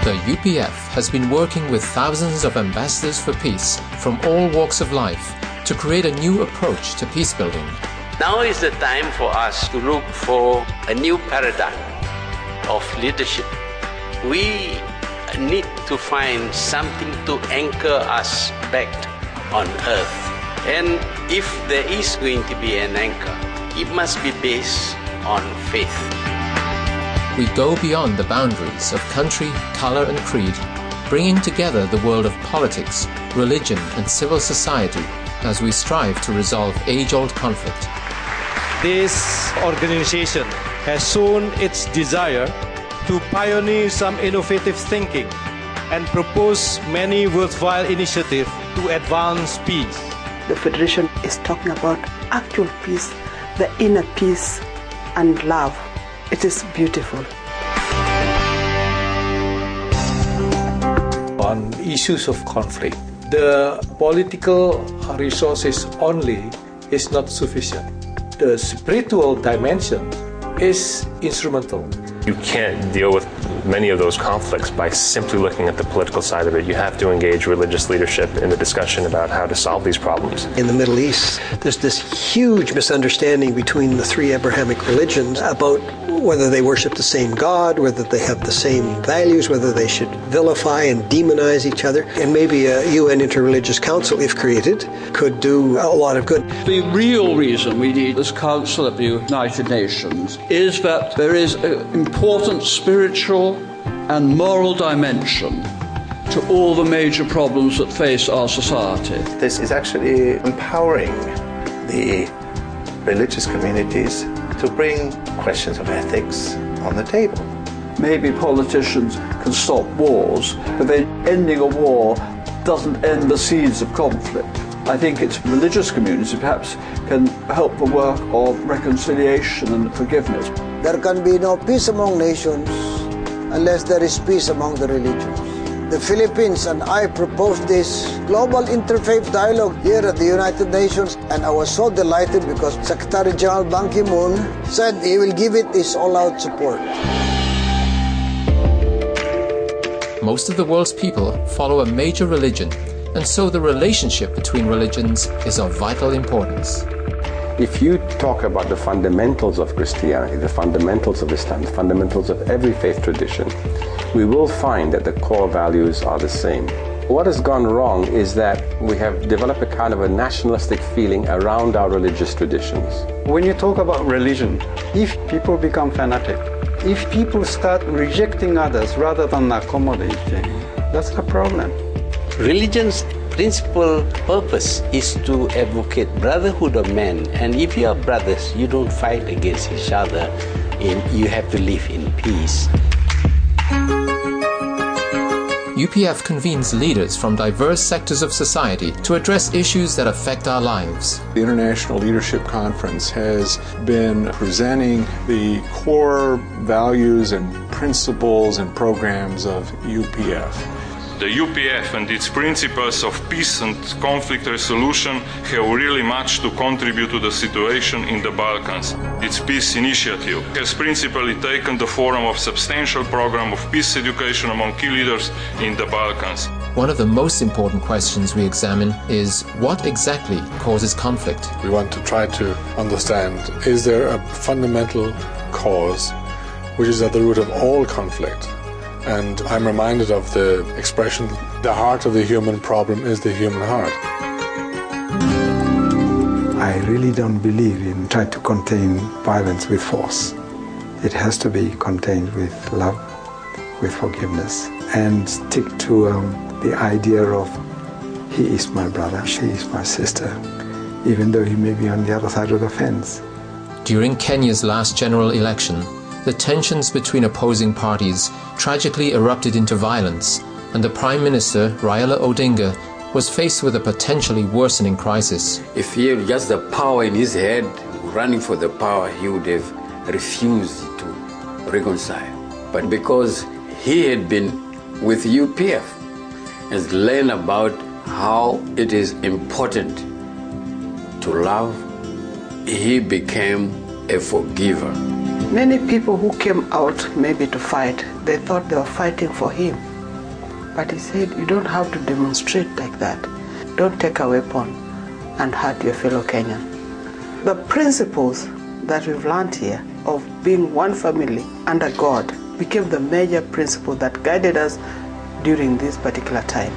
The UPF has been working with thousands of ambassadors for peace from all walks of life to create a new approach to peace building. Now is the time for us to look for a new paradigm of leadership. We need to find something to anchor us back on earth. And if there is going to be an anchor, it must be based on faith. We go beyond the boundaries of country, color and creed, bringing together the world of politics, religion and civil society as we strive to resolve age-old conflict. This organization has shown its desire to pioneer some innovative thinking and propose many worthwhile initiatives to advance peace. The Federation is talking about actual peace, the inner peace and love. It is beautiful. On issues of conflict, the political resources only is not sufficient. The spiritual dimension is instrumental. You can't deal with many of those conflicts by simply looking at the political side of it. You have to engage religious leadership in the discussion about how to solve these problems. In the Middle East, there's this huge misunderstanding between the three Abrahamic religions about whether they worship the same God, whether they have the same values, whether they should vilify and demonize each other. And maybe a UN Interreligious Council, if created, could do a lot of good. The real reason we need this Council of the United Nations is that there is an important spiritual and moral dimension to all the major problems that face our society. This is actually empowering the religious communities to bring questions of ethics on the table. Maybe politicians can stop wars, but then ending a war doesn't end the seeds of conflict. I think its religious community perhaps can help the work of reconciliation and forgiveness. There can be no peace among nations unless there is peace among the religions. The Philippines and I proposed this global interfaith dialogue here at the United Nations, and I was so delighted because Secretary General Ban Ki-moon said he will give it his all-out support. Most of the world's people follow a major religion, and so the relationship between religions is of vital importance. If you talk about the fundamentals of Christianity, the fundamentals of Islam, the fundamentals of every faith tradition, we will find that the core values are the same. What has gone wrong is that we have developed a kind of a nationalistic feeling around our religious traditions. When you talk about religion, if people become fanatic, if people start rejecting others rather than accommodating, that's the problem. Religion's principal purpose is to advocate brotherhood of men, and if you are brothers, you don't fight against each other, and you have to live in peace. UPF convenes leaders from diverse sectors of society to address issues that affect our lives. The International Leadership Conference has been presenting the core values and principles and programs of UPF. The UPF and its principles of peace and conflict resolution have really much to contribute to the situation in the Balkans. Its peace initiative has principally taken the form of a substantial program of peace education among key leaders in the Balkans. One of the most important questions we examine is what exactly causes conflict? We want to try to understand, is there a fundamental cause which is at the root of all conflict? And I'm reminded of the expression, the heart of the human problem is the human heart. I really don't believe in trying to contain violence with force. It has to be contained with love, with forgiveness, and stick to the idea of he is my brother, she is my sister, even though he may be on the other side of the fence. During Kenya's last general election, the tensions between opposing parties tragically erupted into violence, and the Prime Minister, Raila Odinga, was faced with a potentially worsening crisis. If he had just the power in his head, running for the power, he would have refused to reconcile. But because he had been with UPF, has learned about how it is important to love, he became a forgiver. Many people who came out maybe to fight, they thought they were fighting for him. But he said, you don't have to demonstrate like that. Don't take a weapon and hurt your fellow Kenyan. The principles that we've learned here of being one family under God became the major principle that guided us during this particular time.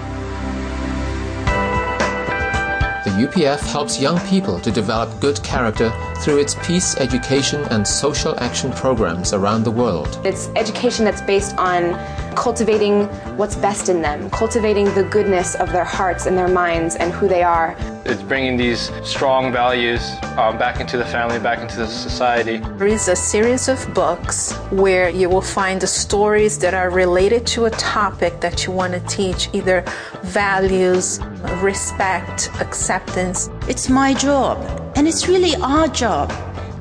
The UPF helps young people to develop good character through its peace, education, and social action programs around the world. It's education that's based on cultivating what's best in them, cultivating the goodness of their hearts and their minds and who they are. It's bringing these strong values back into the family, back into the society. There is a series of books where you will find the stories that are related to a topic that you want to teach, either values, respect, acceptance. It's my job, and it's really our job,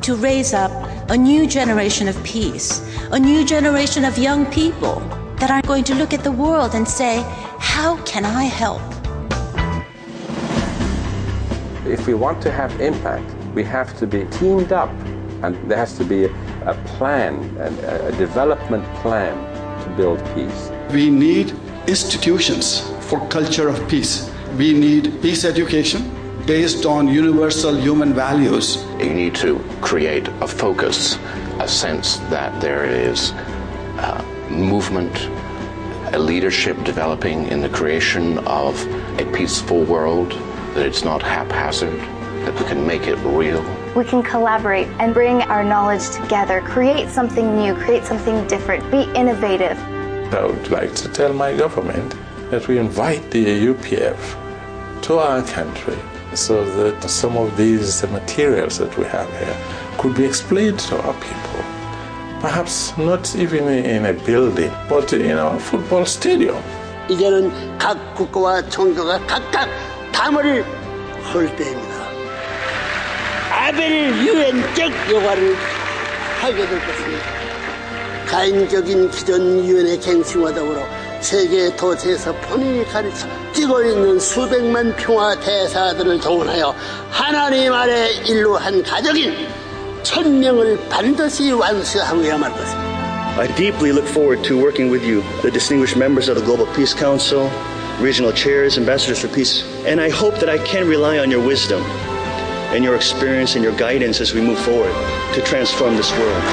to raise up a new generation of peace, a new generation of young people that are going to look at the world and say, how can I help? If we want to have impact, we have to be teamed up, and there has to be a plan, a development plan to build peace. We need institutions for culture of peace. We need peace education based on universal human values. You need to create a focus, a sense that there is a movement, a leadership developing in the creation of a peaceful world, that it's not haphazard, that we can make it real. We can collaborate and bring our knowledge together, create something new, create something different, be innovative. I would like to tell my government that we invite the UPF to our country so that some of these materials that we have here could be explained to our people. Perhaps not even in a building, but in our football stadium. 이제는 각 국가와 종교가 각각 담을 헐 때입니다. 아벨 유엔적 역할을 하게 될 것입니다. 가인적인 기존 유엔의 갱신과 더불어 세계 도처에서 본인이 가르쳐 뛰고 있는 수백만 평화 대사들을 동원하여 하나님 아래 인류한 가족인 1000명을 반드시 완수하고야 말 것입니다. I deeply look forward to working with you, the distinguished members of the Global Peace Council, regional chairs, ambassadors for peace, and I hope that I can rely on your wisdom and your experience and your guidance as we move forward to transform this world.